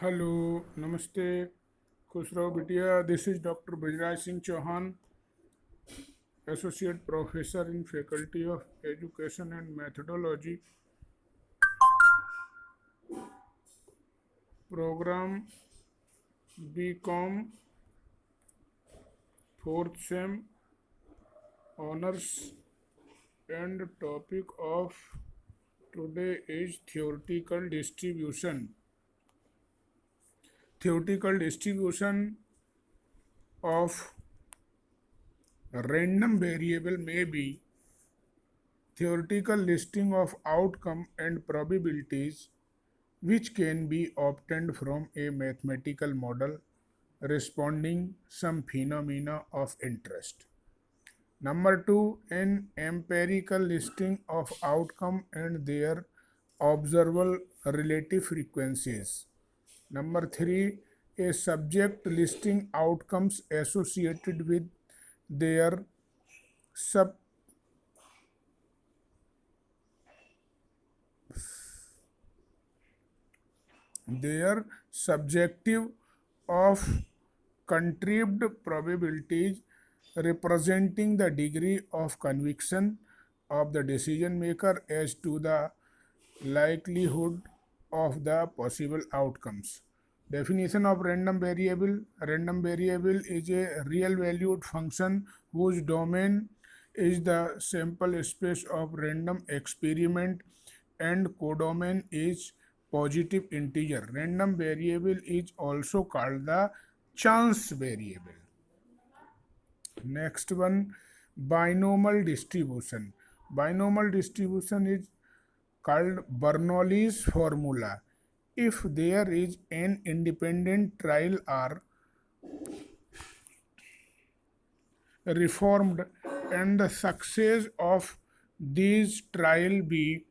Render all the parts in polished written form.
Hello, नमस्ते, खुश रहो बिटिया। This is doctor Bajraj Singh Chauhan, associate professor in faculty of education and methodology, programme B com fourth sem honours, and topic of today is theoretical distribution. Theoretical distribution of random variable may be theoretical listing of outcome and probabilities which can be obtained from a mathematical model responding some phenomena of interest. Number 2, an empirical listing of outcome and their observable relative frequencies. Number 3, a subject listing outcomes associated with their sub their subjective of contrived probabilities representing the degree of conviction of the decision maker as to the likelihood of the possible outcomes. Definition of random variable. Random variable is a real valued function whose domain is the sample space of random experiment and codomain is positive integer. Random variable is also called the chance variable. Next one, binomial distribution. Binomial distribution is called Bernoulli's formula. If there is an independent trial R reformed and the success of these trial be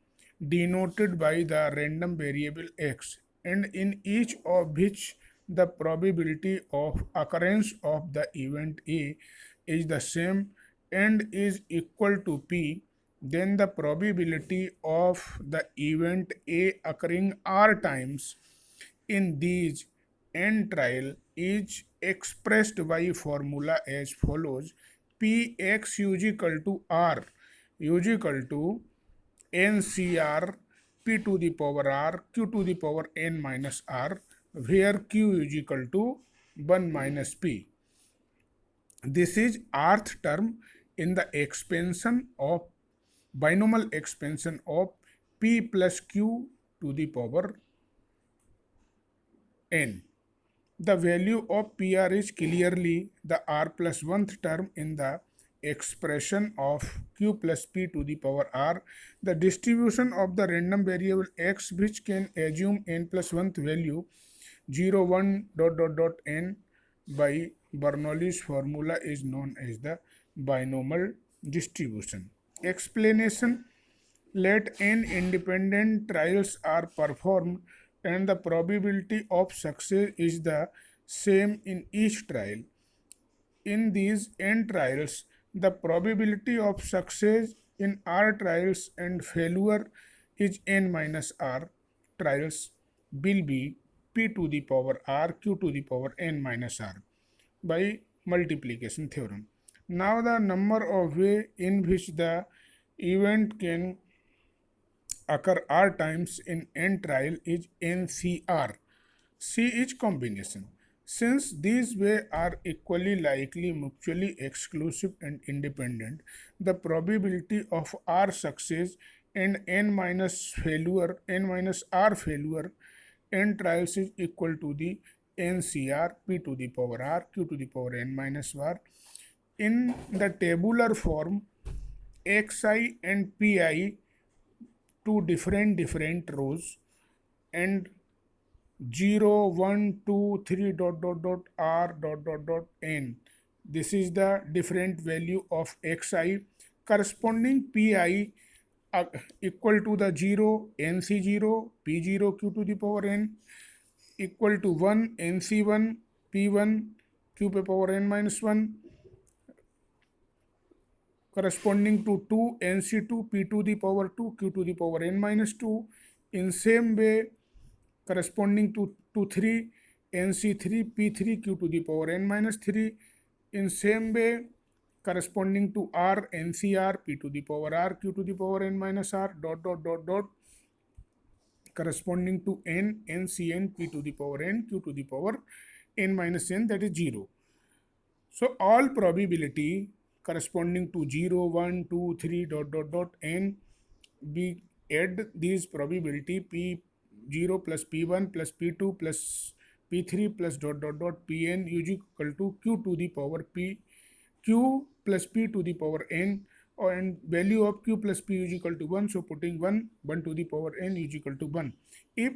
denoted by the random variable x, and in each of which the probability of occurrence of the event A is the same and is equal to p, then the probability of the event A occurring r times in these n trial is expressed by formula as follows: Px is equal to R is equal to NCR P to the power R Q to the power n minus R, where Q is equal to 1 minus P. This is rth term in the expansion of binomial expansion of P plus Q to the power n. The value of PR is clearly the R plus 1th term in the expression of Q plus P to the power R. The distribution of the random variable X, which can assume n plus 1th value 0 1 dot dot dot n by Bernoulli's formula is known as the binomial distribution. Explanation: let n independent trials are performed and the probability of success is the same in each trial. In these n trials, the probability of success in r trials and failure is n minus r trials will be p to the power r q to the power n minus r by multiplication theorem. Now the number of ways in which the event can occur r times in n trial is NCR. C is combination. Since these ways are equally likely, mutually exclusive and independent, the probability of R success and n minus failure, n minus R failure, n trials is equal to the NCR P to the power R Q to the power n minus R. In the tabular form, Xi and Pi, two different rows, and 0 1 2 3 dot dot dot r dot dot n. This is the different value of xi. Corresponding pi equal to the 0 nc0 p0 q to the power n, equal to 1 nc1 p1 q to the power n minus 1, corresponding to 2 nc2 p to the power 2 q to the power n minus 2. In same way, corresponding to to 3 nc3 p3 q to the power n minus 3. In same way, corresponding to r ncr p to the power r q to the power n minus r dot dot dot dot, corresponding to n ncn p to the power n q to the power n minus n, that is 0. So all probability corresponding to 0, 1, 2, 3 dot dot dot n, we add these probability p0 plus p1 plus p2 plus p3 plus dot dot dot pn is equal to q to the power p, q plus p to the power n, and value of q plus p is equal to 1. So putting 1 to the power n is equal to 1. If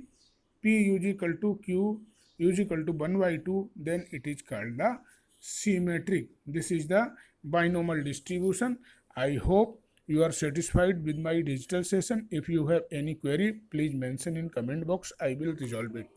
p is equal to q is equal to 1 by 2, then it is called the symmetric. This is the binomial distribution. I hope you are satisfied with my digital session. If you have any query, please mention in comment box. I will resolve it.